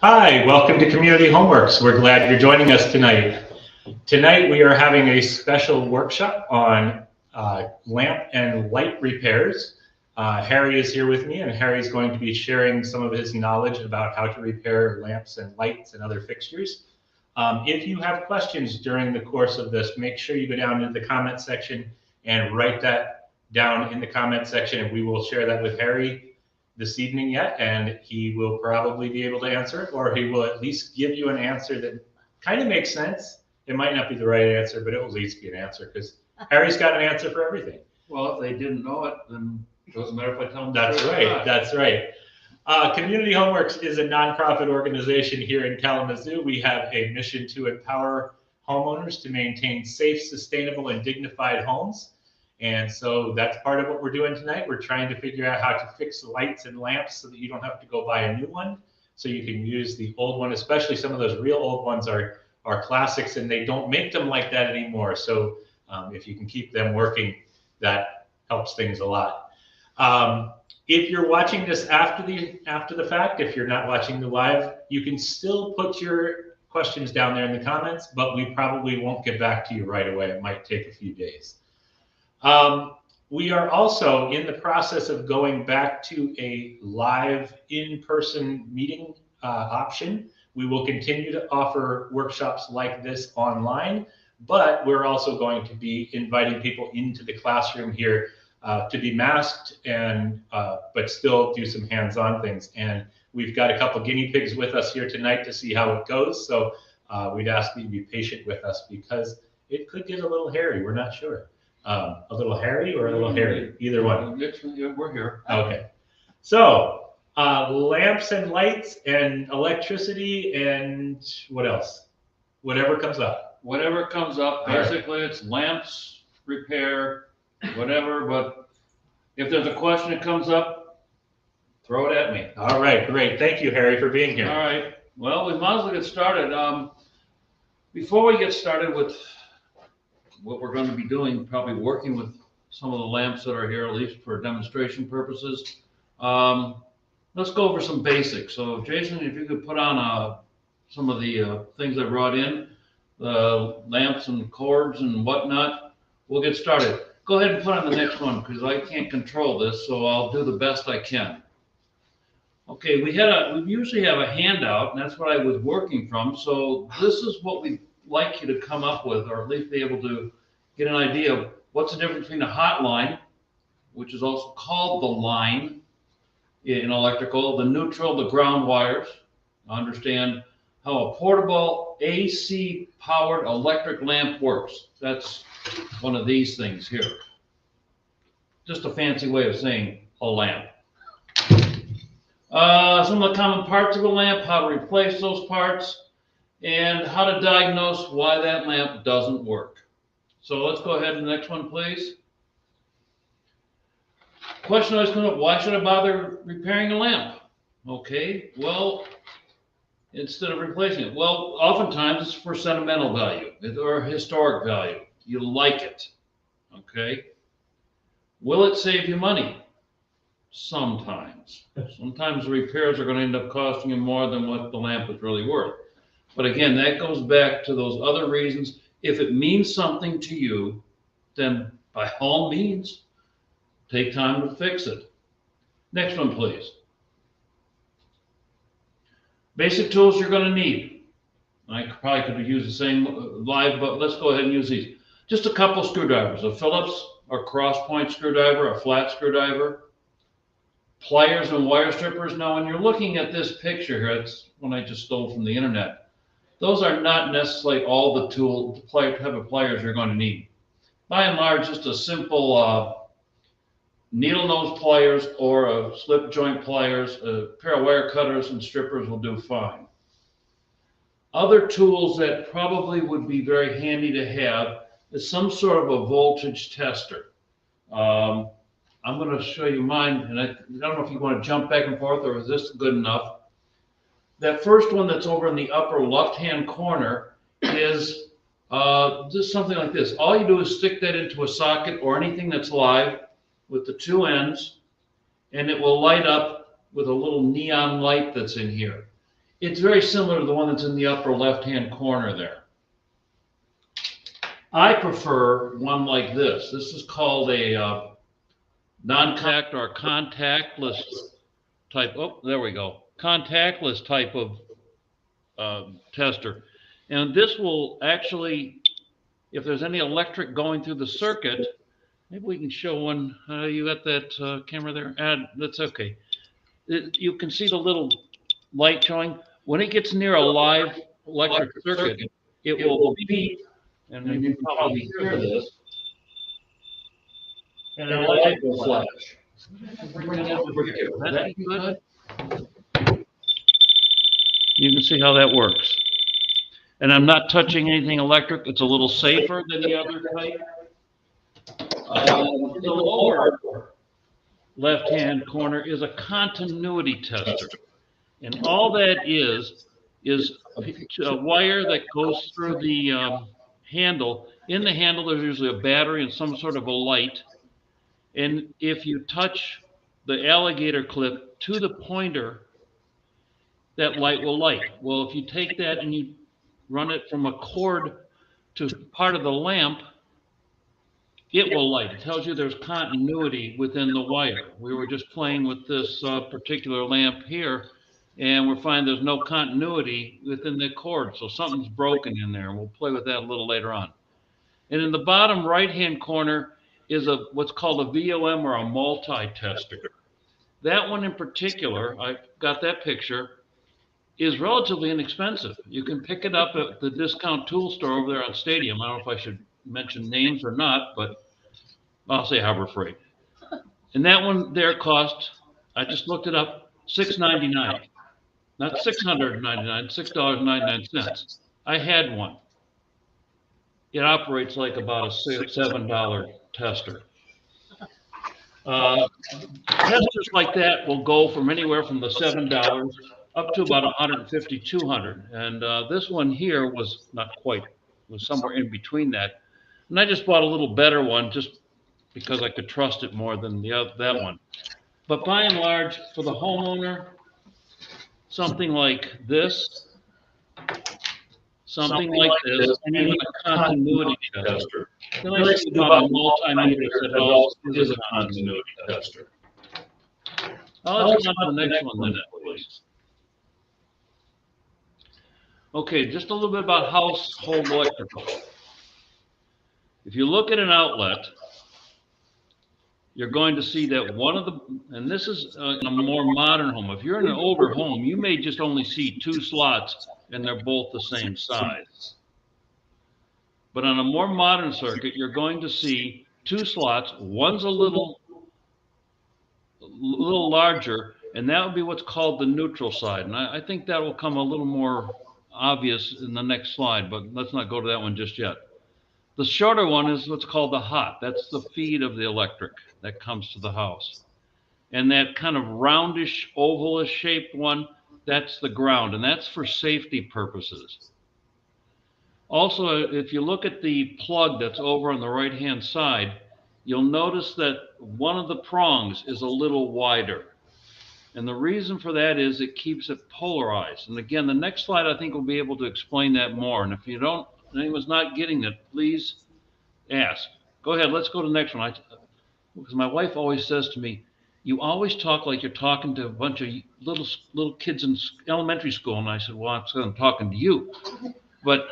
Hi, welcome to Community Homeworks. We're glad you're joining us tonight. Tonight we are having a special workshop on lamp and light repairs. Harry is here with me, and Harry's going to be sharing some of his knowledge about how to repair lamps and lights and other fixtures. If you have questions during the course of this, make sure you go down into the comment section and write that down in the comment section, and we will share that with Harry this evening yet, and he will probably be able to answer it, or he will at least give you an answer that kind of makes sense. It might not be the right answer, but it will at least be an answer, because Harry's got an answer for everything. Well, if they didn't know it, then it doesn't matter if I tell them. That's right, that's right. Community Homeworks is a nonprofit organization here in Kalamazoo. We have a mission to empower homeowners to maintain safe, sustainable, and dignified homes. And so that's part of what we're doing tonight. We're trying to figure out how to fix lights and lamps so that you don't have to go buy a new one. So you can use the old one, especially some of those real old ones are classics, and they don't make them like that anymore. So if you can keep them working, that helps things a lot. If you're watching this after the fact, if you're not watching the live, you can still put your questions down there in the comments, but we probably won't get back to you right away. It might take a few days. We are also in the process of going back to a live in-person meeting option. We will continue to offer workshops like this online, but we're also going to be inviting people into the classroom here to be masked and but still do some hands-on things. And we've got a couple guinea pigs with us here tonight to see how it goes. So we'd ask that you be patient with us because it could get a little hairy. We're not sure. A little hairy or a little hairy, either one. We're here. Okay. So lamps and lights and electricity and what else? Whatever comes up. Whatever comes up, basically it's lamps, repair, whatever, but if there's a question that comes up, throw it at me. All right, great. Thank you, Harry, for being here. All right. Well, we might as well get started. Before we get started with what we're going to be doing, probably working with some of the lamps that are here, at least for demonstration purposes. Let's go over some basics. So Jason, if you could put on some of the things I brought in, the lamps and cords and whatnot, we'll get started. Go ahead and put on the next one because I can't control this, so I'll do the best I can. Okay, we usually have a handout, and that's what I was working from. So this is what we'd like you to come up with, or at least be able to get an idea of what's the difference between a hot line, which is also called the line in electrical, the neutral, the ground wires. Understand how a portable AC powered electric lamp works. That's one of these things here. Just a fancy way of saying a lamp. Some of the common parts of a lamp, how to replace those parts, and how to diagnose why that lamp doesn't work. So let's go ahead to the next one, please. Question always comes up, why should I bother repairing a lamp? Okay, well, instead of replacing it. Well, oftentimes it's for sentimental value or historic value. You like it, okay? Will it save you money? Sometimes. Sometimes the repairs are going to end up costing you more than what the lamp is really worth. But again, that goes back to those other reasons. If it means something to you, then by all means, take time to fix it. Next one, please. Basic tools you're going to need. I probably could have used the same live, but let's go ahead and use these. Just a couple screwdrivers, a Phillips or cross point screwdriver, a flat screwdriver, pliers and wire strippers. Now, when you're looking at this picture here, it's one I just stole from the internet. Those are not necessarily all the type of pliers you're going to need. By and large, just a simple needle nose pliers or a slip joint pliers, a pair of wire cutters and strippers will do fine. Other tools that probably would be very handy to have is some sort of a voltage tester. I'm going to show you mine, and I don't know if you want to jump back and forth or is this good enough. That first one that's over in the upper left-hand corner is just something like this. All you do is stick that into a socket or anything that's live with the two ends, and it will light up with a little neon light that's in here. It's very similar to the one that's in the upper left-hand corner there. I prefer one like this. This is called a non-contact or contactless type. Oh, there we go. Contactless type of tester. And this will actually, if there's any electric going through the circuit, maybe we can show one. You got that camera there? That's okay. You can see the little light showing. When it gets near a live electric circuit, it will beep, and then you can probably hear this, and the light will flash. Bring it over here. That good? You can see how that works. And I'm not touching anything electric. It's a little safer than the other type. The lower left-hand corner is a continuity tester. And all that is a wire that goes through the handle. In the handle, there's usually a battery and some sort of a light. And if you touch the alligator clip to the pointer, that light will light. Well, if you take that and you run it from a cord to part of the lamp, it will light. It tells you there's continuity within the wire. We were just playing with this particular lamp here, and we're finding there's no continuity within the cord, so something's broken in there, and we'll play with that a little later on. And in the bottom right-hand corner is what's called a VOM or a multi-tester. That one in particular, I got that picture, is relatively inexpensive. You can pick it up at the discount tool store over there on Stadium. I don't know if I should mention names or not, but I'll say Harbor Freight. And that one there cost, I just looked it up, $6.99. Not $699, $6.99. I had one. It operates like about a $7 tester. Testers like that will go from anywhere from the $7 up to about $150, $200. And this one here was not quite, was somewhere in between that. And I just bought a little better one just because I could trust it more than that one. But by and large, for the homeowner, something like this, something like this, and even a continuity tester. Then I see about a multimeter that also is a continuity tester. Let's go on to the next one then, please. Okay, just a little bit about household electrical. If you look at an outlet, you're going to see that one of the, and this is in a more modern home. If you're in an older home, you may just only see 2 slots and they're both the same size. But on a more modern circuit, you're going to see 2 slots. One's a little larger, and that would be what's called the neutral side. And I think that will come a little more obvious in the next slide, but let's not go to that one just yet. The shorter one is what's called the hot. That's the feed of the electric that comes to the house. And that kind of roundish, ovalish shaped one, that's the ground, and that's for safety purposes. Also, if you look at the plug that's over on the right-hand side, you'll notice that one of the prongs is a little wider. And the reason for that is it keeps it polarized. And again, the next slide, I think, will be able to explain that more. And if you don't, anyone's not getting it, please ask. Go ahead, let's go to the next one. Because my wife always says to me, you always talk like you're talking to a bunch of little kids in elementary school. And I said, well, I'm talking to you. But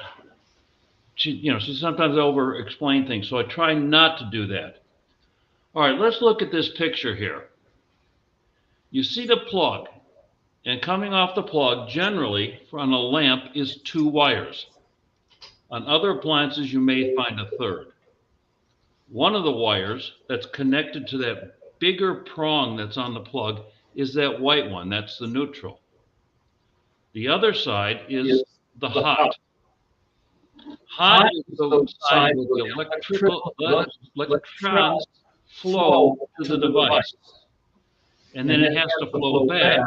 she sometimes over-explain things. So I try not to do that. All right, let's look at this picture here. You see the plug, and coming off the plug, generally, on a lamp, is 2 wires. On other appliances, you may find a 3rd. One of the wires that's connected to that bigger prong that's on the plug is that white one. That's the neutral. The other side is the hot. Hot is the side where the electrons flow to the device. And then it has to flow back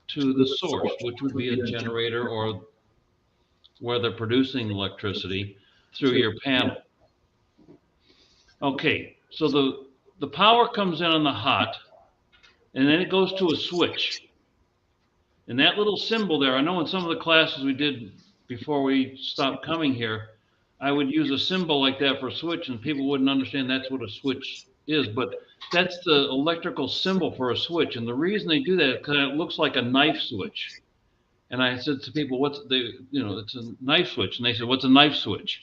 to the source, which would be a generator or where they're producing electricity through your panel. Okay, so the power comes in on the hot, and then it goes to a switch. And that little symbol there, I know in some of the classes we did before we stopped coming here, I would use a symbol like that for a switch, and people wouldn't understand that's what a switch is. But that's the electrical symbol for a switch. And the reason they do that is because it looks like a knife switch. And I said to people, it's a knife switch. And they said, what's a knife switch?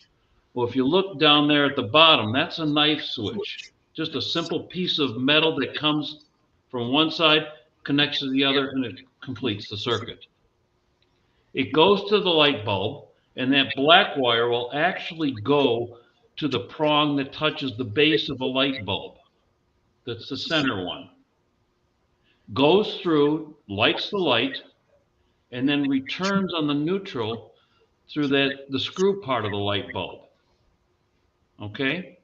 Well, if you look down there at the bottom, that's a knife switch. Just a simple piece of metal that comes from one side, connects to the other, and it completes the circuit. It goes to the light bulb, and that black wire will actually go to the prong that touches the base of a light bulb. That's the center one. Goes through, lights the light, and then returns on the neutral through the screw part of the light bulb. Okay?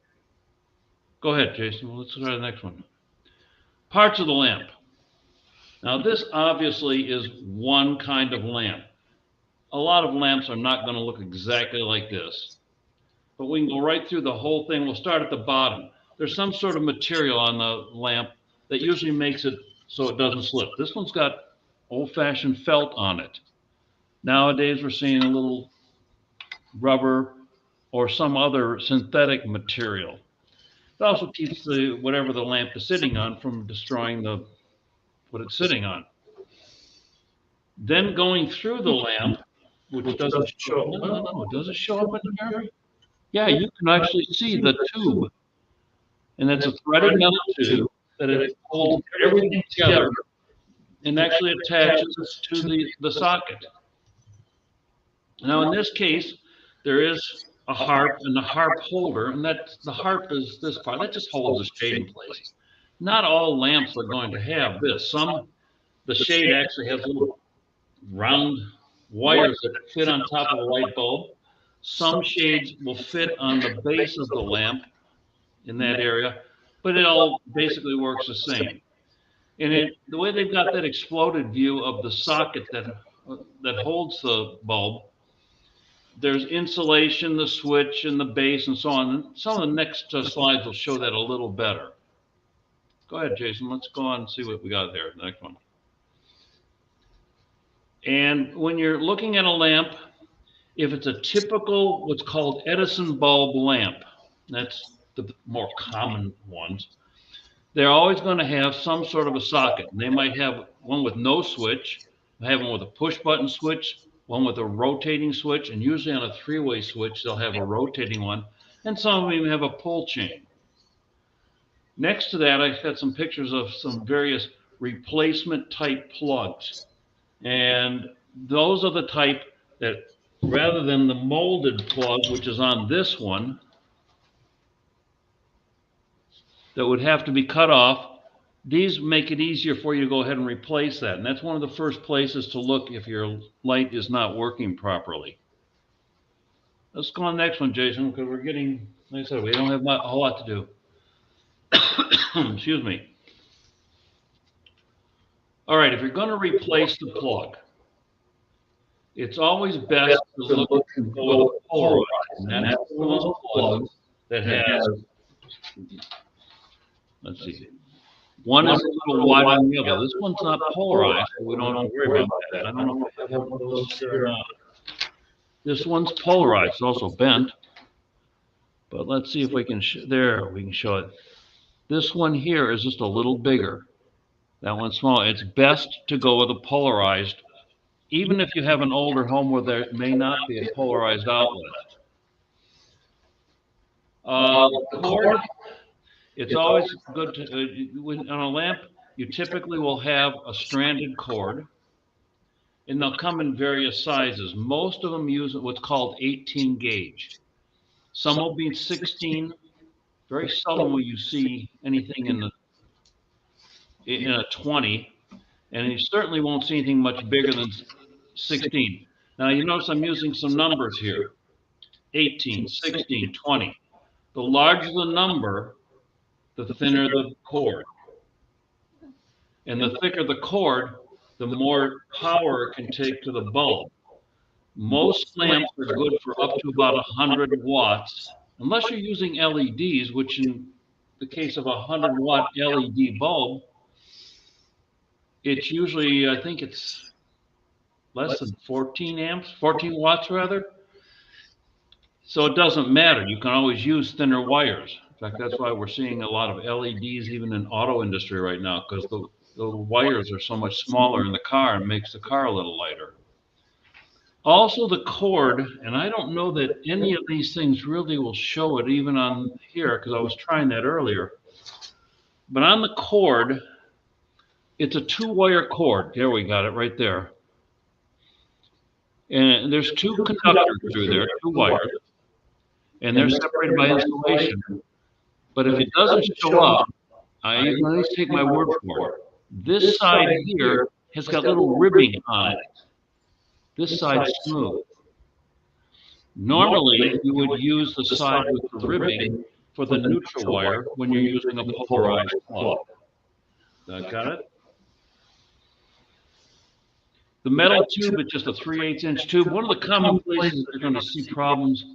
Go ahead, Jason. Let's try the next one. Parts of the lamp. Now, this obviously is one kind of lamp. A lot of lamps are not going to look exactly like this. But we can go right through the whole thing. We'll start at the bottom. There's some sort of material on the lamp that usually makes it so it doesn't slip. This one's got old-fashioned felt on it. Nowadays, we're seeing a little rubber or some other synthetic material. It also keeps whatever the lamp is sitting on from destroying what it's sitting on. Then going through the lamp, which doesn't show up. No, does it show up in there? Yeah, you can actually see the tube. And that's a threaded metal tube that it holds everything together and actually attaches to the socket. Now, in this case, there is a harp and the harp holder, and the harp is this part. That just holds the shade in place. Not all lamps are going to have this. The shade actually has little round wires that fit on top of the light bulb. Some shades will fit on the base of the lamp in that area, but it all basically works the same. And the way they've got that exploded view of the socket that holds the bulb, there's insulation, the switch, and the base, and so on. Some of the next slides will show that a little better. Go ahead, Jason. Let's go on and see what we got there. The next one. And when you're looking at a lamp, if it's a typical what's called Edison bulb lamp, that's the more common ones, they're always going to have some sort of a socket. They might have one with no switch, they have one with a push button switch, one with a rotating switch, and usually on a three-way switch, they'll have a rotating one, and some of them even have a pull chain. Next to that, I've got some pictures of some various replacement type plugs. And those are the type that, rather than the molded plug, which is on this one, that would have to be cut off, these make it easier for you to go ahead and replace that. And that's one of the first places to look if your light is not working properly. Let's go on the next one, Jason, because we're getting, like I said, we don't have a whole lot to do. Excuse me. All right, if you're going to replace the plug, it's always best to look and go with a polarized. And that's one of those plugs that has, let's see, one is a little wider than the other. This one's not polarized, so we don't have to worry about that. I don't know if I have one of those here or not. This one's polarized, it's also bent. But let's see if we can, we can show it. This one here is just a little bigger. That one's small. It's best to go with a polarized, even if you have an older home where there may not be a polarized outlet. The cord, it's always good to, on a lamp, you typically will have a stranded cord, and they'll come in various sizes. Most of them use what's called 18 gauge. Some will be 16. Very seldom will you see anything in a 20, and you certainly won't see anything much bigger than 16. Now you notice I'm using some numbers here, 18, 16, 20. The larger the number, the thinner the cord. And the thicker the cord, the more power it can take to the bulb. Most lamps are good for up to about 100 watts, unless you're using LEDs, which in the case of a 100-watt LED bulb, it's usually, I think it's less than 14 amps, 14 watts rather. So it doesn't matter. You can always use thinner wires. In fact, that's why we're seeing a lot of LEDs even in auto industry right now, because the wires are so much smaller in the car and makes the car a little lighter. Also the cord, and I don't know that any of these things really will show it even on here, because I was trying that earlier. But on the cord, it's a 2-wire cord. There, we got it right there. And there's 2 conductors through there, 2 wires, and they're separated by insulation. But if it doesn't show up, you can at least take my word for it. This side here has got little ribbing on it. This side's smooth. Normally, you would use the side with the ribbing for the neutral wire when you're using a polarized plug. Got it? The metal tube is just a 3/8 inch tube. One of the common places you're going to see problems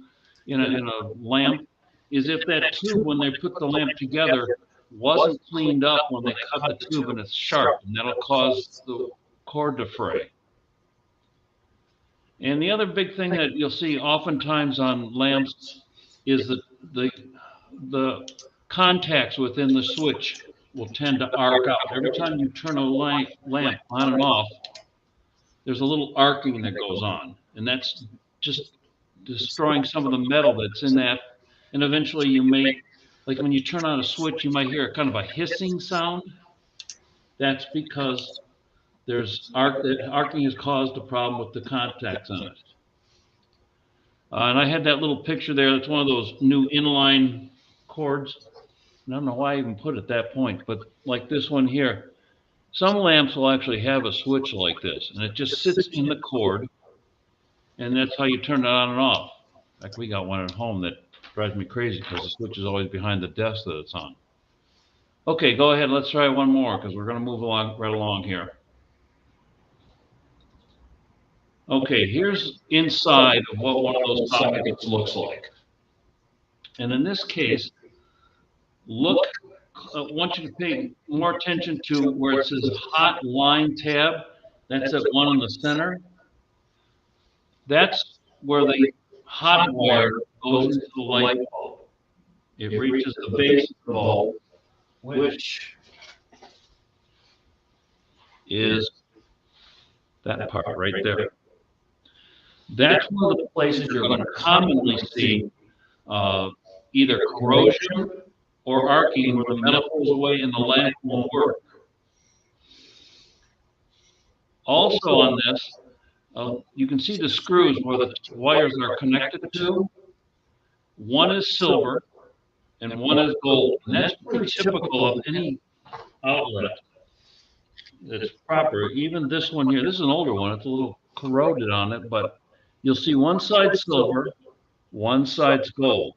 in a lamp is if that tube, when they put the lamp together, wasn't cleaned up when they cut the tube and it's sharp, and that'll cause the cord to fray. And the other big thing that you'll see oftentimes on lamps is the contacts within the switch will tend to arc out. Every time you turn a lamp on and off, there's a little arcing that goes on, and that's just destroying some of the metal that's in that. And eventually you may, like when you turn on a switch, you might hear kind of a hissing sound. That's because there's arcing has caused a problem with the contacts on it. And I had that little picture there. That's one of those new inline cords. I don't know why I even put it at that point, but like this one here, some lamps will actually have a switch like this, and it just sits in the cord, and that's how you turn it on and off. In fact, we got one at home that drives me crazy because the switch is always behind the desk that it's on. Okay, go ahead. Let's try one more because we're going to move along right along here. Okay, here's inside of what one of those sockets looks like. And in this case, look, I want you to pay more attention to where it says hot line tab. That's that one in the center. That's where the hot wire goes into the light bulb. It reaches the base of the bulb, which is that part right there. That's one of the places you're going to commonly see either corrosion or arcing where the metal pulls away and the lamp won't work. Also on this, you can see the screws where the wires are connected to. One is silver and one is gold. And that's pretty typical of any outlet that's proper. Even this one here, this is an older one. It's a little corroded on it, but you'll see one side silver, one side's gold.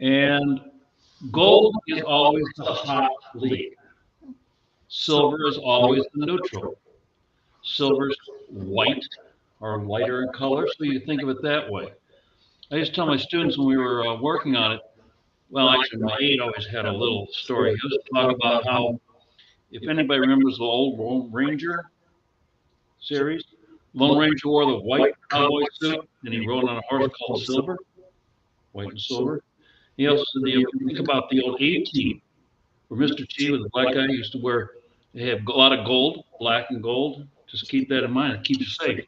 And gold is always the hot lead. Silver is always the neutral. Silver's white or lighter in color, so you think of it that way. I used to tell my students when we were working on it, well, actually, my aide always had a little story. He used to talk about how, if anybody remembers the old Lone Ranger series, Lone Ranger wore the white cowboy suit, and he rode on a horse called Silver, white and silver. He also said, if you think about the old A-Team, where Mr. T was a black guy, used to wear, they have a lot of gold, black and gold. Just keep that in mind. It keeps you safe.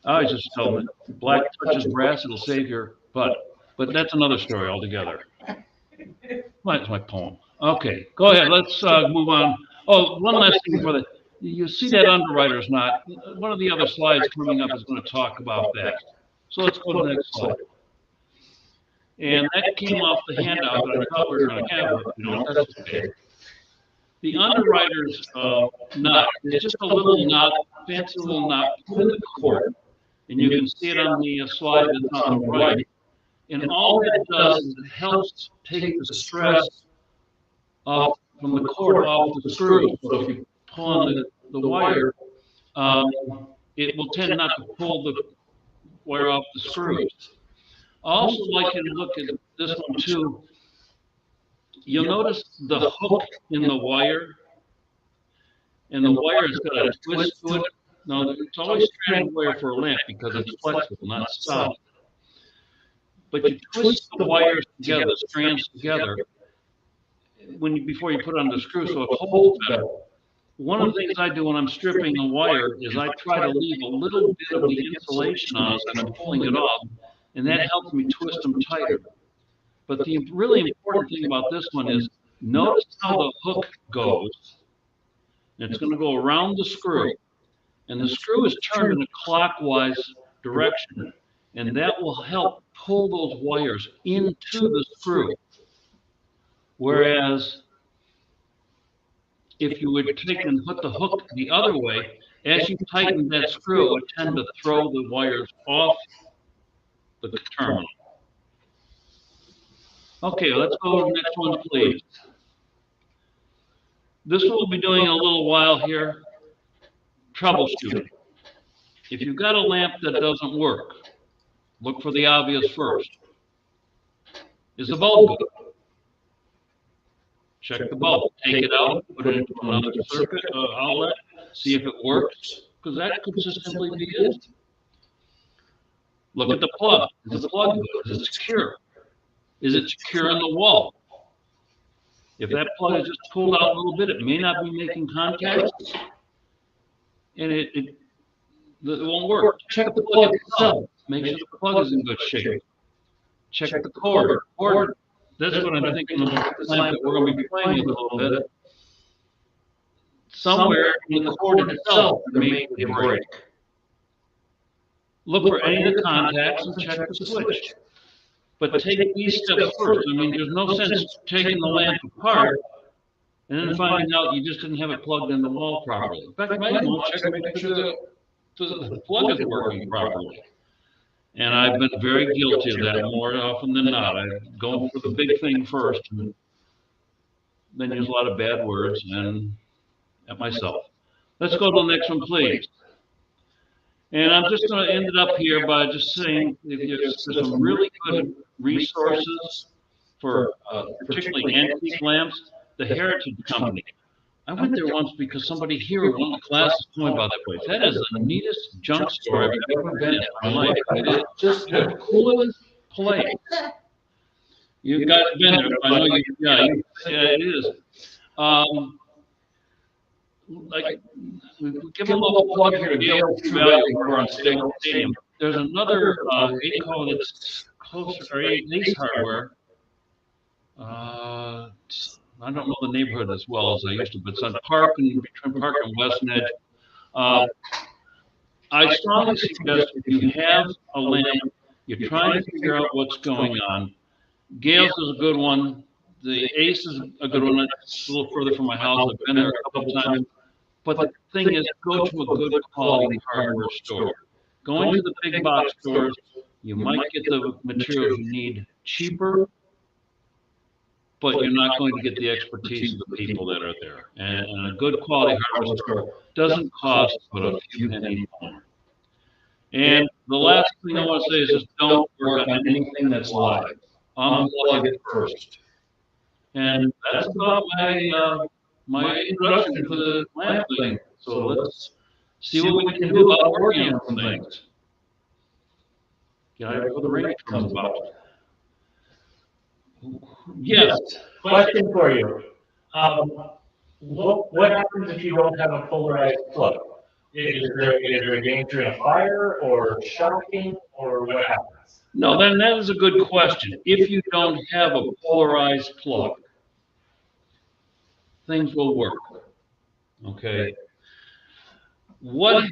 I always just tell them, black touches brass, it'll save your butt. But that's another story altogether. That's my poem. Okay, go ahead. Let's move on. Oh, one last thing before that. You see that underwriter's knot. One of the other slides coming up is going to talk about that. So let's go to the next slide. And that came off the handout that I thought we were going to have. That's okay. The underwriter's knot is just a little knot, fancy little knot put in the cord. And you can see it on the slide that's on the right. And all it does is it helps take the stress off from the cord off the screw. So if you pull on the wire, it will tend not to pull the wire off the screws. I also like you to look at this one too. You'll notice the hook in the wire, and the wire has got a twist to it. Now, it's always stranded wire for a lamp because it's flexible, not solid. But you twist the wires together, the strands together, before you put it on the screw, so it holds better. One of the things I do when I'm stripping a wire is I try to leave a little bit of the insulation on as I'm pulling it off, and that helps me twist them tighter. But the really important thing about this one is notice how the hook goes. And it's going to go around the screw, and the screw is turned in a clockwise direction, and that will help pull those wires into the screw. Whereas if you would take and put the hook the other way, as you tighten that screw, it would tend to throw the wires off the terminal. Okay, let's go to the next one, please. This we'll be doing a little while here. Troubleshooting. If you've got a lamp that doesn't work, look for the obvious first. Is the bulb good? Check the bulb. Take it out, put it into another circuit outlet, see if it works, because that could just simply be it. Look at the plug. Is the plug good? Is it secure? Is it secure in the wall? If that plug is just pulled out a little bit, it may not be making contact, and it won't work. Check the plug itself. Make sure the plug is in good shape. Check the cord. That's what I'm thinking about this lamp that we're going to be playing with a little bit. Somewhere in the cord itself, there may be a break. Look for any of the contacts and check the switch. But take these steps first. I mean, there's no sense taking the lamp apart and then finding out you just didn't have it plugged in the wall properly. In fact, you might want to check and make sure the plug is working properly. And I've been very guilty of that more often than not. I go for the big thing first and then use a lot of bad words and at myself. Let's go to the next one, please. And I'm just going to end it up here by just saying there's some really good resources for particularly antique lamps. The Heritage Company. I went there once because somebody here in one of the classes told me about that place. That is the neatest junk store I've ever been in my life. It is just the coolest place. You guys have been there. I know you. Yeah, it is. Like, we give a little plug here to Gale Valley over on Stadium. There's another ACO that's closer, or Ace Hardware. I don't know the neighborhood as well as I used to, but it's on Park and between Park and West Edge. I strongly suggest if you have a lamp, you're trying to figure out what's going on. Gale's is a good one. The Ace is a good one. It's a little further from my house. I've been there a couple of times. But the thing is, go to a good quality hardware store. Going to the big box stores, you might get the materials you need cheaper, but you're not going to get the expertise of the people that are there. And a good quality hardware store doesn't cost but a few pennies more. And the last thing I want to say is just don't work on anything that's live. Unplug it first. And that's about my introduction to the lamp thing. So let's see what we can do about working on some things. Get out before the rain comes about. Yes. Question for you. What happens if you don't have a polarized plug? Is there a danger in a fire or shocking, or what happens? No, then that is a good question. If you don't have a polarized plug, things will work. Okay. Well,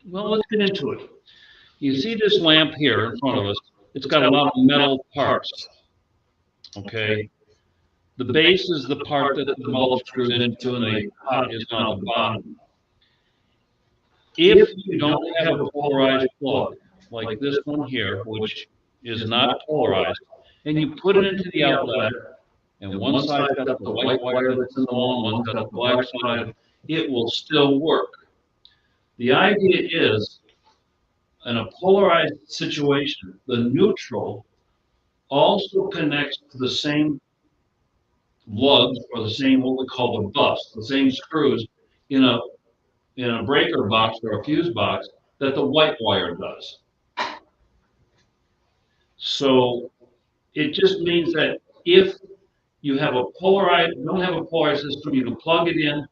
let's get into it. You see this lamp here in front of us. It's got a lot of metal parts. Okay. The base is the part that the bulb screws into, and the hot is on the bottom. If you don't have a polarized plug, like this one here, which is not polarized, and you put it into the outlet, and one side's got the white wire that's in the wall, one's got the black side, it will still work. The idea is, in a polarized situation, the neutral also connects to the same lugs, or the same, what we call the bus, the same screws, in a in a breaker box or a fuse box that the white wire does. So it just means that if you have don't have a polarized system, you can plug it in,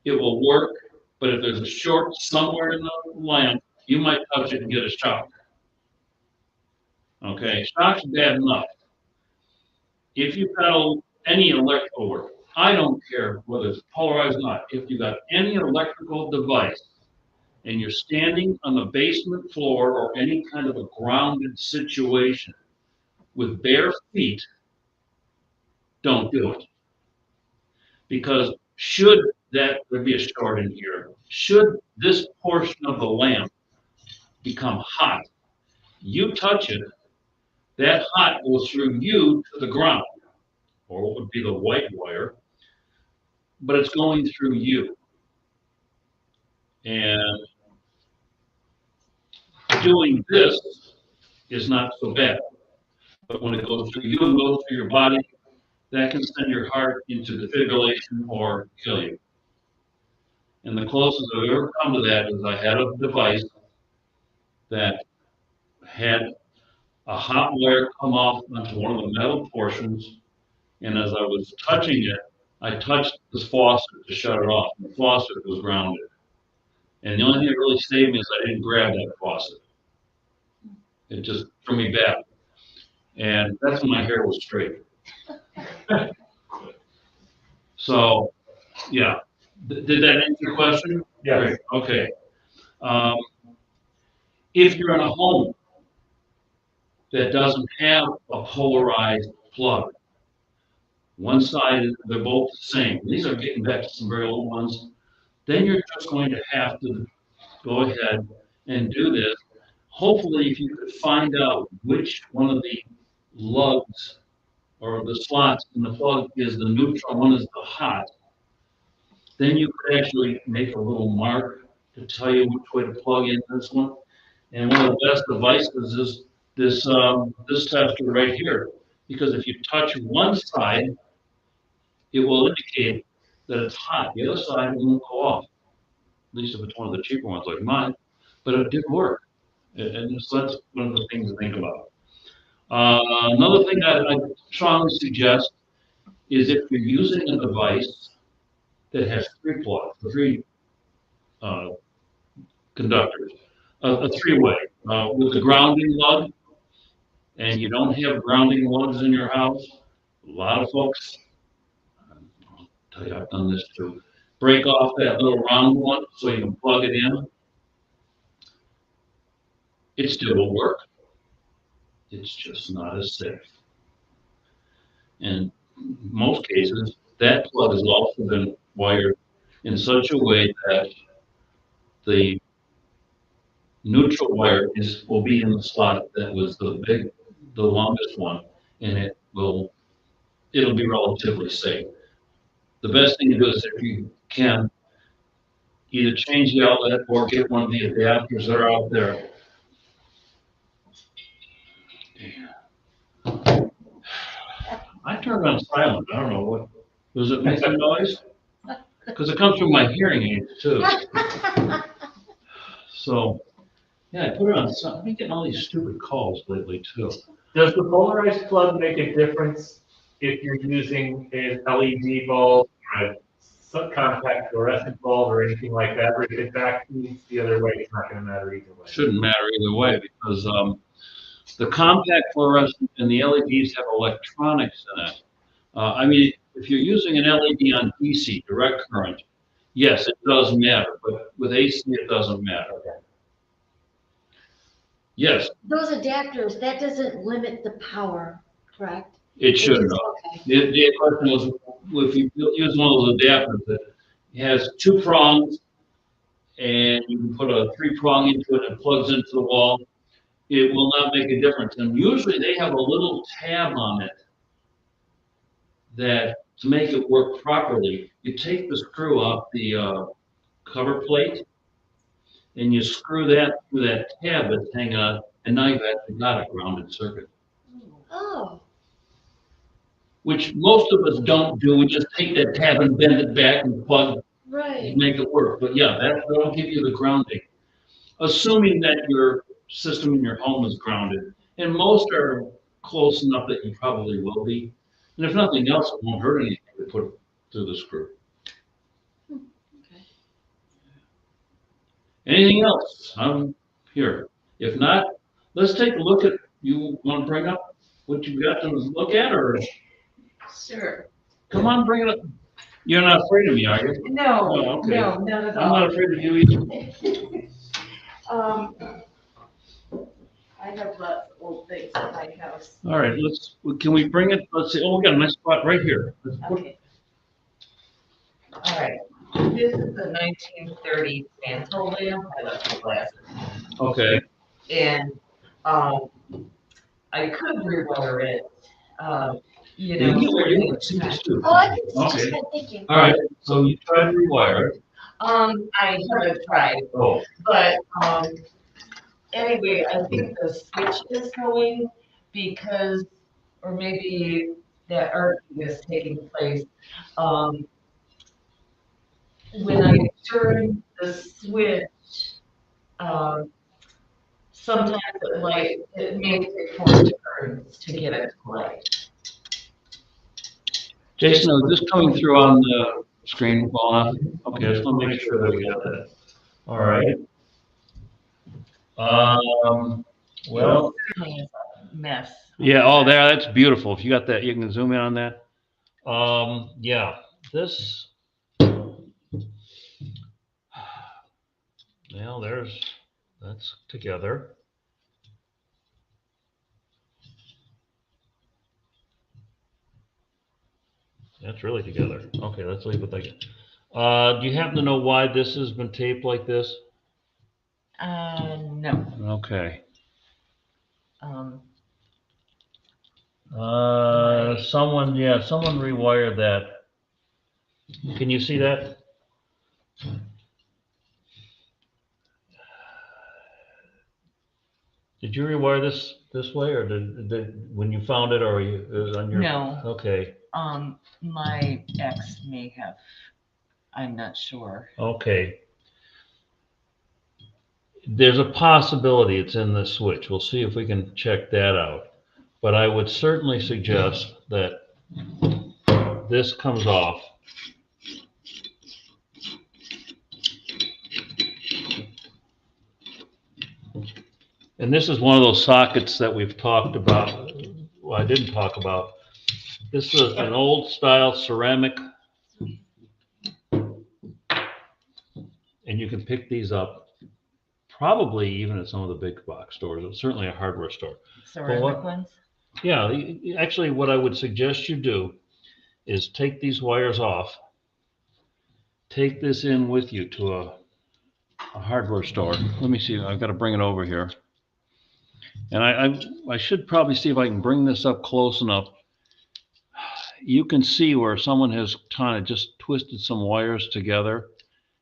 it will work. But if there's a short somewhere in the lamp, you might touch it and get a shock. Okay, shock's bad enough. If you've got any electrical work, I don't care whether it's polarized or not. If you've got any electrical device and you're standing on the basement floor or any kind of a grounded situation with bare feet, don't do it. Because should there be a short in here, should this portion of the lamp become hot, you touch it, that hot goes through you to the ground, or what would be the white wire, but it's going through you. And doing this is not so bad. But when it goes through you and goes through your body, that can send your heart into defibrillation or kill you. And the closest I've ever come to that is I had a device that had a hot wire come off onto one of the metal portions, and as I was touching it, I touched this faucet to shut it off, and the faucet was grounded. And the only thing that really saved me is I didn't grab that faucet. It just threw me back. And that's when my hair was straight. So, yeah. Did that answer your question? Yeah. Great. Okay. If you're in a home that doesn't have a polarized plug, one side, they're both the same. These are getting back to some very old ones. Then you're just going to have to go ahead and do this. Hopefully, if you could find out which one of the lugs or the slots in the plug is the neutral, one is the hot, then you could actually make a little mark to tell you which way to plug in this one. And one of the best devices is this tester right here, because if you touch one side, it will indicate that it's hot. The other side won't go off, at least if it's one of the cheaper ones like mine, but it did work. And so that's one of the things to think about. Another thing that I strongly suggest is if you're using a device that has three conductors, a three-way with a grounding lug, and you don't have grounding lugs in your house, a lot of folks, I'll tell you, I've done this too, break off that little round one so you can plug it in. It still will work. It's just not as safe. And in most cases, that plug has also been wired in such a way that the neutral wire will be in the slot that was the longest one, and it'll be relatively safe. The best thing to do is if you can either change the outlet or get one of the adapters that are out there. I turned on silent. I don't know what. Does it make a noise? Because it comes from my hearing aids too. So, yeah, I put it on. I've been getting all these stupid calls lately too. Does the polarized plug make a difference if you're using an LED bulb or a subcompact fluorescent bulb or anything like that? Or if it back feeds the other way, it's not going to matter either way. Shouldn't matter either way because the compact fluorescent and the LEDs have electronics in it. I mean, if you're using an LED on DC, direct current, yes, it does matter, but with AC, it doesn't matter. Okay. Yes. Those adapters, that doesn't limit the power, correct? It should not. Okay. The question was, if you use one of those adapters that has two prongs and you can put a three-prong into it and it plugs into the wall, it will not make a difference. And usually they have a little tab on it that to make it work properly, you take the screw off the cover plate and you screw that through that tab that's hanging on, and now you've actually got a grounded circuit. Oh. Which most of us don't do. We just take that tab and bend it back and plug Right. make it work. But yeah, that'll give you the grounding. Assuming that your system in your home is grounded, and most are close enough that you probably will be. And if nothing else, it won't hurt anything to put it through the screw. Okay. Anything else? I'm here. If not, let's take a look at, you want to bring up what you've got to look at, or Sure. come on, bring it up. You're not afraid of me, are you? No, Oh, okay. no, not at I'm all. not afraid of you either. Um, I have lots of old things at my house. All right, can we bring it, let's see, oh, we got a nice spot right here. Let's put- Okay. All right, this is the 1930 mantle lamp. I left the glasses. Okay, And, I could rewire it, you yeah, know. you can see this too. Oh, I can see Okay. just my thinking. All right, so you tried to rewire it. I haven't tried, Oh, but, anyway, I think the switch is going because, or maybe that arcing is taking place. When I turn the switch, sometimes it may take 4 turns to get it to light. Jason, is this coming through on the screen well enough? Okay, I just want to make sure that we got that. All right. Well, Certainly is a mess. yeah, oh, that's beautiful. If you got that, you can zoom in on that. Yeah, this. Well, that's together. That's really together. Okay, let's leave it like it. Do you happen to know why this has been taped like this? No. Okay. Um, Someone rewired that. Can you see that? Did you rewire this way, or did when you found it, or it was on your? No. Okay. My ex may have, I'm not sure. Okay. There's a possibility it's in the switch. We'll see if we can check that out. But I would certainly suggest that this comes off. And this is one of those sockets that we've talked about. Well, I didn't talk about. This is an old style ceramic. And you can pick these up probably even at some of the big box stores, or certainly a hardware store. Ceramic ones? Yeah, actually what I would suggest you do is take these wires off, take this in with you to a hardware store. Let me see, I've got to bring it over here. And I should probably see if I can bring this up close enough. You can see where someone has kind of just twisted some wires together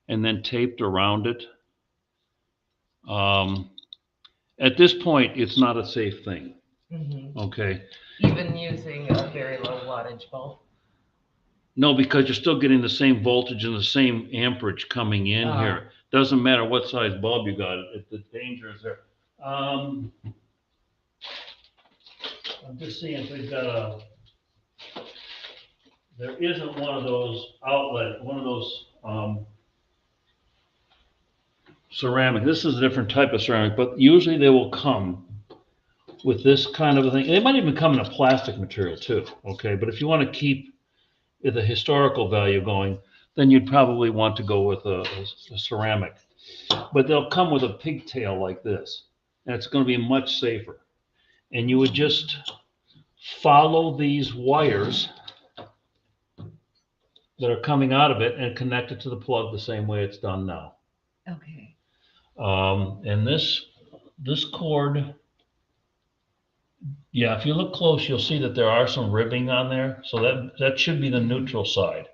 and then taped around it. At this point, it's not a safe thing. Mm-hmm. Okay. Even using a very low wattage bulb? No, because you're still getting the same voltage and the same amperage coming in here. Doesn't matter what size bulb you got. The danger is there. I'm just seeing if we've got there isn't one of those ceramic. This is a different type of ceramic, but usually they will come with this kind of a thing. They might even come in a plastic material too, okay? But if you want to keep the historical value going, then you'd probably want to go with a ceramic. But they'll come with a pigtail like this, and it's going to be much safer. And you would just follow these wires that are coming out of it and connect it to the plug the same way it's done now. Okay. And this cord, yeah, if you look close, you'll see that there are some ribbing on there. So that should be the neutral side.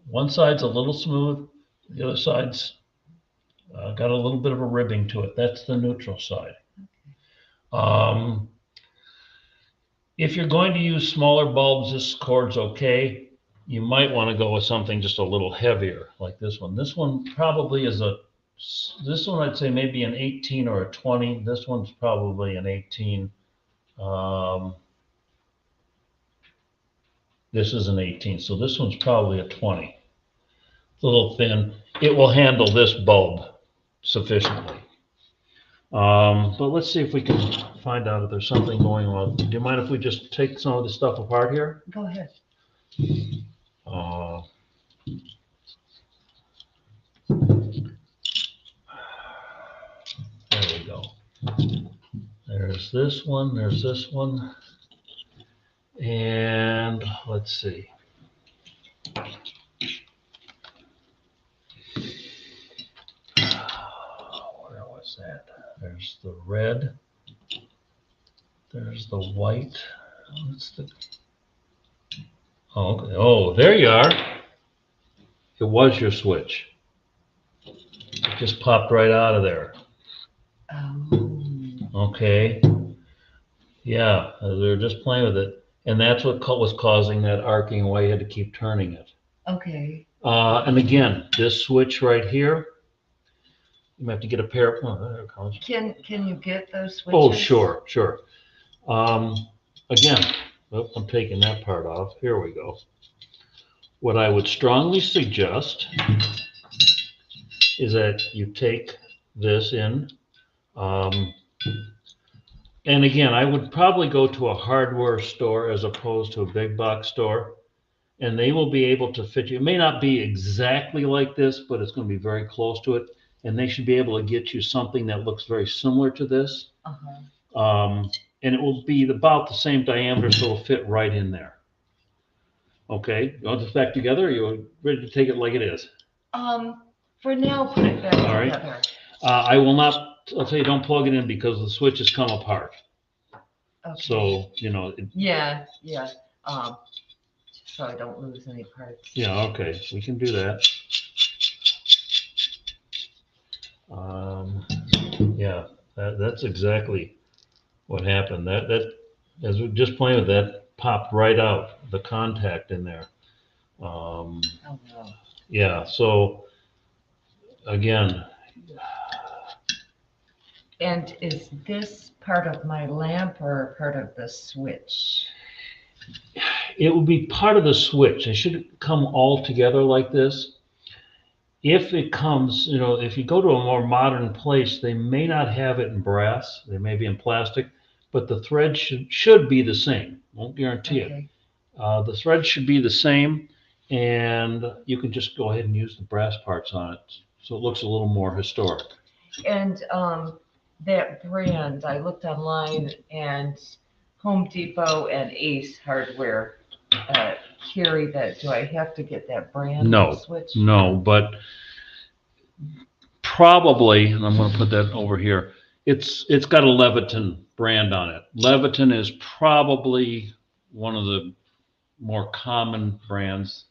One side's a little smooth, the other side's got a little bit of a ribbing to it. That's the neutral side. If you're going to use smaller bulbs, this cord's okay. you might want to go with something just a little heavier, like this one. This one probably is this one I'd say maybe an 18 or a 20. This one's probably an 18. This is an 18, so this one's probably a 20. It's a little thin. It will handle this bulb sufficiently. But let's see if we can find out if there's something going on. Do you mind if we just take some of the stuff apart here? Go ahead. There we go. There's this one, there's this one. And let's see. Where was that? There's the red. There's the white. What's the... Oh, okay. Oh, there you are. It was your switch. It just popped right out of there. Oh. Okay. Yeah, they're just playing with it. And that's what was causing that arcing why you had to keep turning it. Okay. And again, this switch right here, you might have to get a pair of, oh, there it comes. Can you get those switches? Oh, sure, sure. Again, oh, I'm taking that part off. Here we go. What I would strongly suggest is that you take this in. And again, I would probably go to a hardware store as opposed to a big box store. And they will be able to fit you. It may not be exactly like this, but it's going to be very close to it. And they should be able to get you something that looks very similar to this. Uh-huh. And it will be about the same diameter, so it'll fit right in there. Okay, you want this back together, or you ready to take it like it is? For now, put it back All right. together. I will not, I'll tell you, don't plug it in because the switches come apart. Okay. So, you know. Yeah. So I don't lose any parts. Yeah, okay, we can do that. Yeah, that's exactly what happened. That as we're just playing with that, popped right out, the contact in there. Oh, no. Yeah, so again. And is this part of my lamp or part of the switch? It will be part of the switch. It should come all together like this. If it comes, you know, if you go to a more modern place, they may not have it in brass. They may be in plastic, but the thread should be the same. Won't guarantee it. The thread should be the same, and you can just go ahead and use the brass parts on it, so it looks a little more historic. And that brand, I looked online, and Home Depot and Ace Hardware carry that. Do I have to get that brand switch? No, but probably, and I'm going to put that over here, it's got a Leviton brand on it. Leviton is probably one of the more common brands.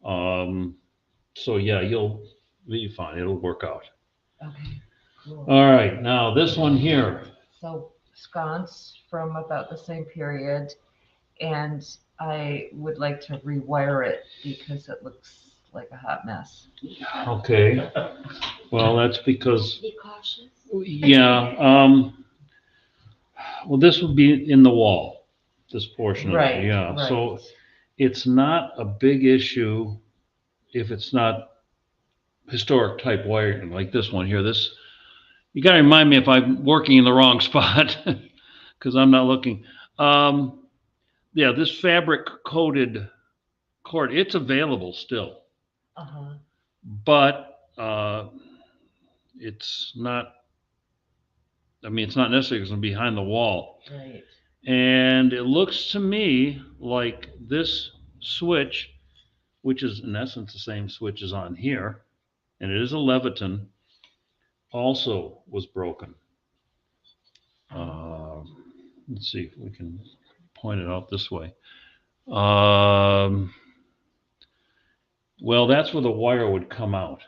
So yeah, you'll be fine. It'll work out. Okay, cool. All right, now this one here. So sconce from about the same period, and I would like to rewire it because it looks like a hot mess. Okay. Well, that's because, Be cautious. yeah. Well, this would be in the wall, this portion of Right, it. Yeah. right. So it's not a big issue if it's not historic type wiring like this one here. This, you got to remind me if I'm working in the wrong spot because I'm not looking. Yeah, this fabric coated cord, it's available still, Uh-huh. but it's not, I mean, it's not necessary because it's behind the wall. Right. And it looks to me like this switch, which is in essence the same switch as on here, and it is a Leviton, also was broken. Let's see if we can point it out this way. Well, that's where the wire would come out.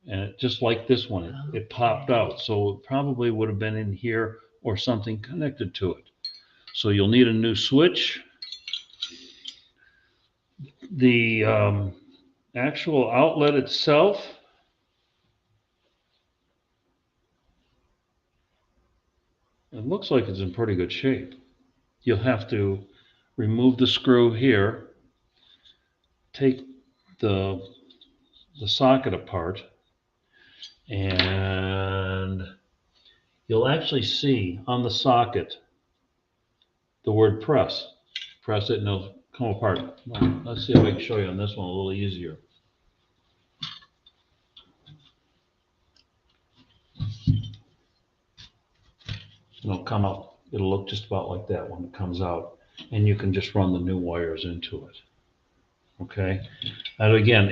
And it, just like this one, it popped out. So it probably would have been in here or something connected to it. So you'll need a new switch. The actual outlet itself, it looks like it's in pretty good shape. You'll have to remove the screw here, take the socket apart, and you'll actually see on the socket the word press. Press it and it'll come apart. Let's see if I can show you on this one a little easier. It'll come out, it'll look just about like that when it comes out, and you can just run the new wires into it. Okay? And again,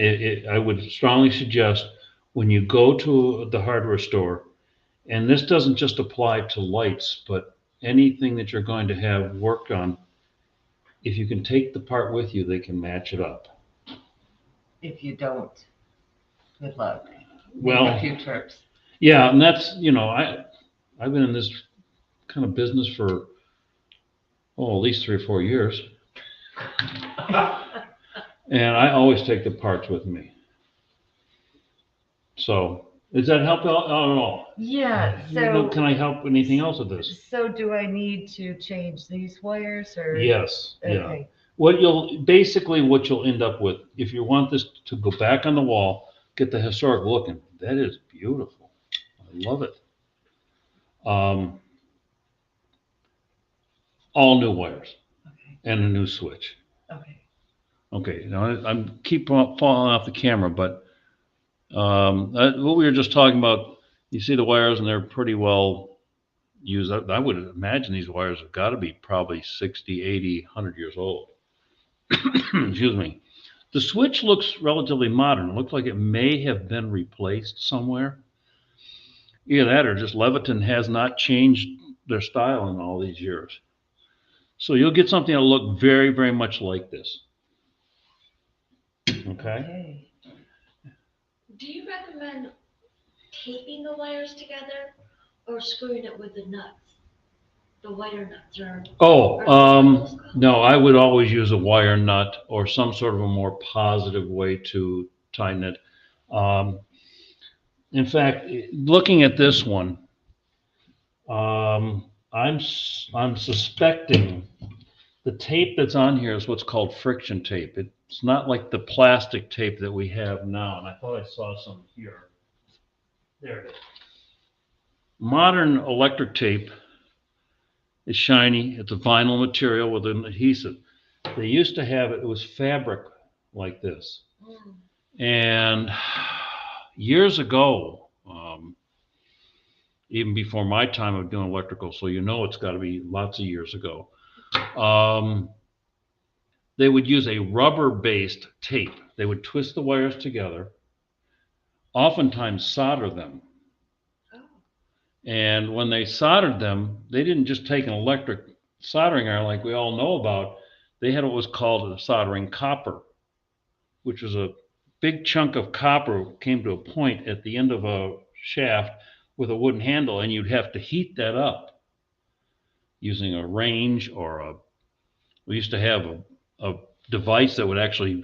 I would strongly suggest when you go to the hardware store, and this doesn't just apply to lights, but anything that you're going to have worked on, if you can take the part with you, they can match it up. If you don't, good luck. Well, Make a few trips. yeah, and that's, I've been in this kind of business for, at least 3 or 4 years. And I always take the parts with me. So, does that help out at all? Yeah, so. Can I help anything else with this? So do I need to change these wires or? Yes, yeah. Okay, What you'll end up with, if you want this to go back on the wall, get the historic looking, that is beautiful. I love it. All new wires okay, and a new switch. okay. Okay, now I'm keep falling off the camera, but what we were just talking about, you see the wires and they're pretty well used. I would imagine these wires have got to be probably 60, 80, 100 years old. Excuse me. The switch looks relatively modern. It looks like it may have been replaced somewhere. Either that or just Leviton has not changed their style in all these years. So you'll get something that'll look very, very much like this. Okay? Okay. Do you recommend taping the wires together or screwing it with the nuts? The wire nuts No, I would always use a wire nut or some sort of a more positive way to tighten it. In fact, looking at this one, I'm suspecting the tape that's on here is what's called friction tape. It's not like the plastic tape that we have now, and I thought I saw some here. There it is. Modern electric tape is shiny. It's a vinyl material with an adhesive. They used to have it was fabric like this. And years ago, even before my time of doing electrical, so it's got to be lots of years ago, they would use a rubber-based tape. They would twist the wires together, oftentimes solder them. And when they soldered them, they didn't just take an electric soldering iron like we all know about. They had what was called a soldering copper, which was a big chunk of copper came to a point at the end of a shaft with a wooden handle, and you'd have to heat that up using a range or we used to have a device that would actually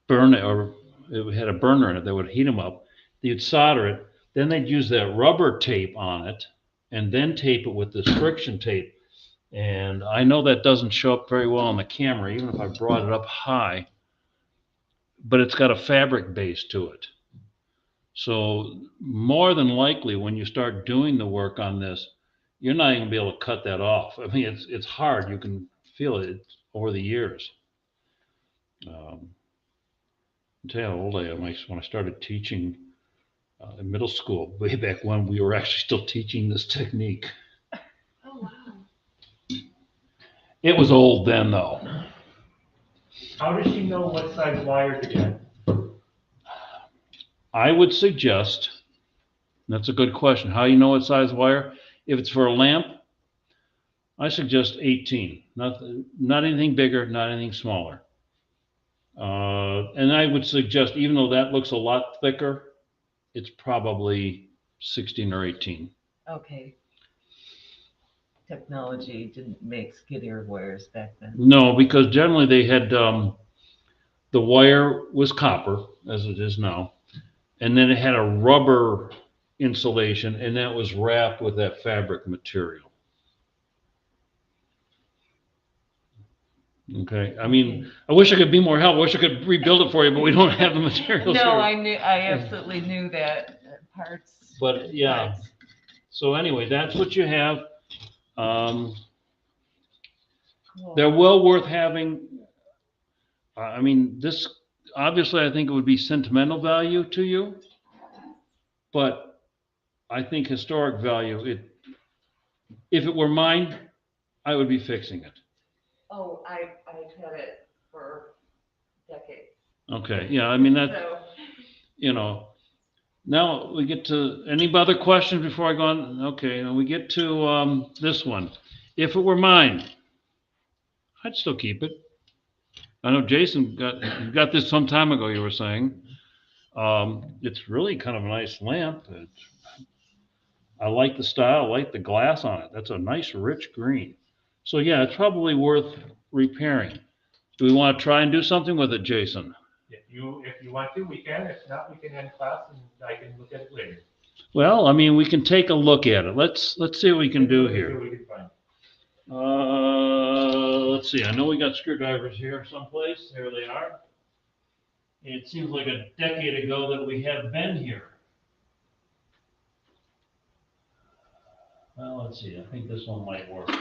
burn it, or it had a burner in it that would heat them up. You'd solder it. Then they'd use that rubber tape on it and then tape it with this friction tape. And I know that doesn't show up very well on the camera, even if I brought it up high, but it's got a fabric base to it. So more than likely, when you start doing the work on this, you're not even gonna be able to cut that off. I mean, it's hard. You can feel it over the years. I'll tell you how old I am. When I started teaching in middle school, way back when, we were actually still teaching this technique. Oh, wow. It was old then, though. How does she know what size wire to get? I would suggest, that's a good question, how you know what size wire? If it's for a lamp, I suggest 18. Not anything bigger, not anything smaller. And I would suggest, even though that looks a lot thicker, it's probably 16 or 18. Okay. technology didn't make skid ear wires back then. No, because generally they had, the wire was copper, as it is now, and then it had a rubber insulation, and that was wrapped with that fabric material. Okay, I mean, I wish I could be more help. I wish I could rebuild it for you, but we don't have the materials No, here. I absolutely knew that parts. But yeah, parts. so anyway, that's what you have. Cool. They're well worth having. I mean, this, obviously, I think it would be sentimental value to you, but I think historic value, if it were mine, I would be fixing it. Oh, I've had it for decades. Okay, yeah, I mean, that, So, you know, now we get to, any other questions before I go on? Okay, and we get to, this one. If it were mine, I'd still keep it. I know Jason got this some time ago, you were saying. It's really kind of a nice lamp. I like the style, I like the glass on it. That's a nice rich green. So yeah, it's probably worth repairing. Do we want to try and do something with it, Jason? If you want to, we can. If not, we can end class and I can look at it later. Well, I mean, we can take a look at it. Let's see what we can do See here. what we can find. Let's see. I know we got screwdrivers here someplace. There they are. It seems like a decade ago that we have been here. Well, let's see. I think this one might work.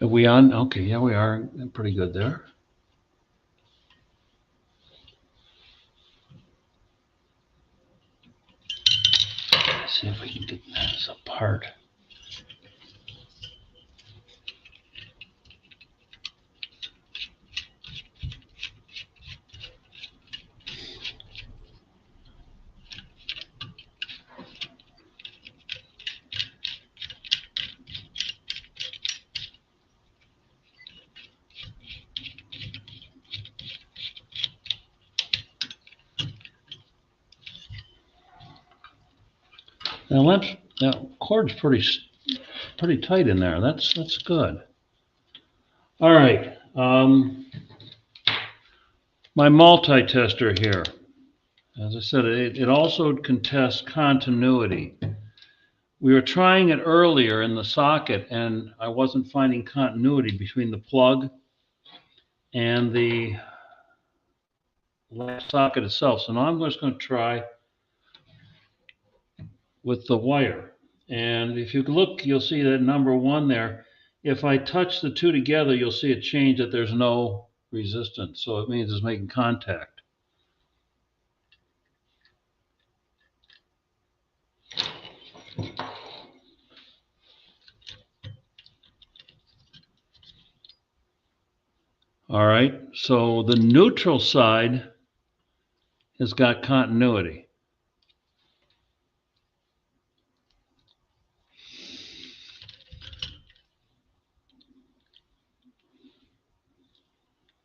Are we on? Okay, yeah, we are. Pretty good there. Let's see if we can get this apart. Now that cord's pretty tight in there. That's good. All right. My multi-tester here. As I said, it also can test continuity. We were trying it earlier in the socket, and I wasn't finding continuity between the plug and the lamp socket itself. So now I'm just going to try with the wire. And if you look, you'll see that number 1 there. If I touch the two together, you'll see it change that there's no resistance. So it means it's making contact. All right, so the neutral side has got continuity.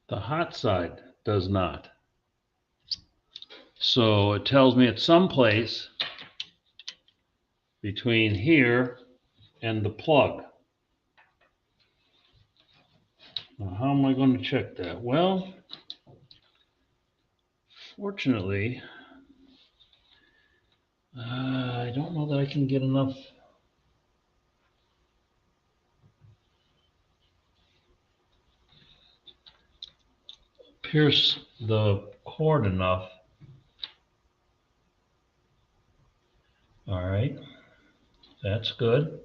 The hot side does not. So it tells me it's someplace between here and the plug. Now, how am I going to check that? Well, fortunately, I don't know that I can get enough. Pierce the cord enough. All right, that's good.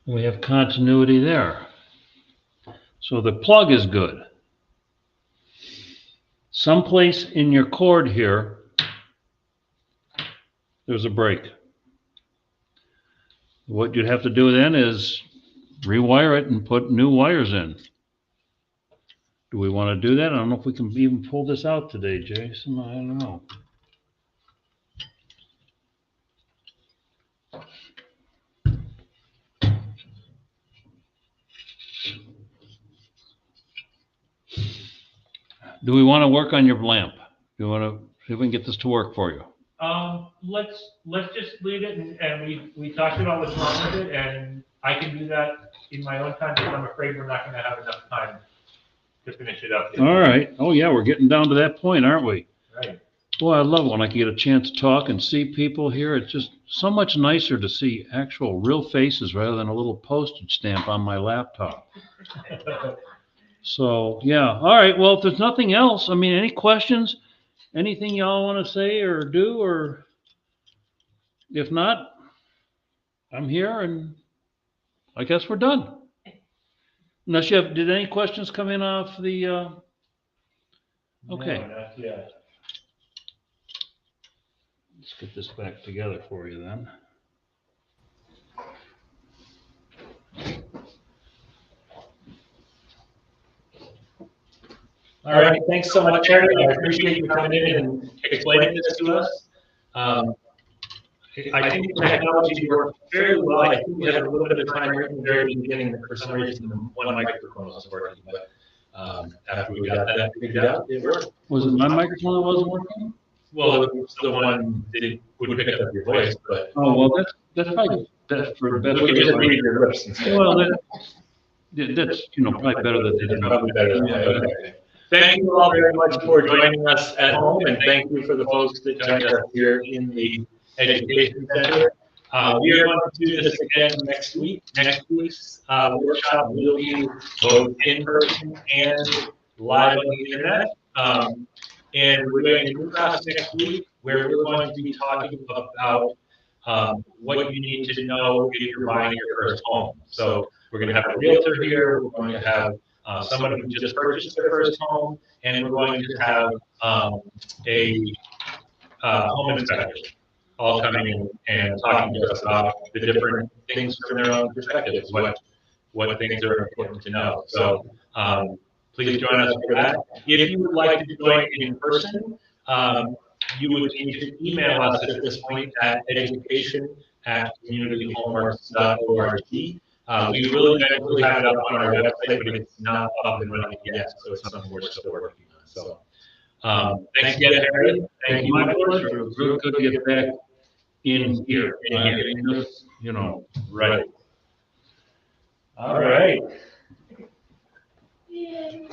We have continuity there. So the plug is good. Someplace in your cord here, there's a break. What you'd have to do then is rewire it and put new wires in. Do we want to do that? I don't know if we can even pull this out today, Jason. I don't know. Do we want to work on your lamp? Do you want to see if we can get this to work for you? Let's just leave it and we talked about what's wrong with it and I can do that in my own time, but I'm afraid we're not gonna have enough time to finish it up. All right. Oh, yeah, we're getting down to that point, aren't we? Right. Boy, I love it when I can get a chance to talk and see people here. It's just so much nicer to see actual real faces rather than a little postage stamp on my laptop. So, yeah. All right. Well, if there's nothing else, I mean, any questions? Anything y'all want to say or do? Or if not, I'm here and I guess we're done. Unless you have, did any questions come in off the, okay. No, not yet. Let's get this back together for you then. All right, thanks so much, Harry. I appreciate you coming in and explaining this to us. I think the technology worked fairly well. I think we had a little bit of time right in the very beginning that for some reason the one microphone wasn't working, but after we got that figured out, it worked. Was it my microphone that wasn't working? Well, it was the one that would pick up your voice, but. Oh, well, that's probably best for better. We could just read your lips instead. Well, that's, probably better than they did. Probably better than that. Okay. Thank you all very much for joining us at home, and thank you for the folks that joined us here in the Education Center. We are going to do this again next week. Next week's workshop will be both in person and live on the internet. And we're doing a new class next week where we're going to be talking about what you need to know if you're buying your first home. So we're going to have a realtor here. We're going to have someone who just purchased their first home, and we're going to have a home inspector all coming in and talking to us about the different things from their own perspectives, what things are important to know. So please join us for that. If you would like to join in person, you would need to email us at this point at education@communityhomeworks.org. We will eventually have it up on our website, but it's not up and running yet, so it's something we're still working on. So thanks again, Harry. Thank you, Michael. It was real good to get back in here. Right. All right. Yay.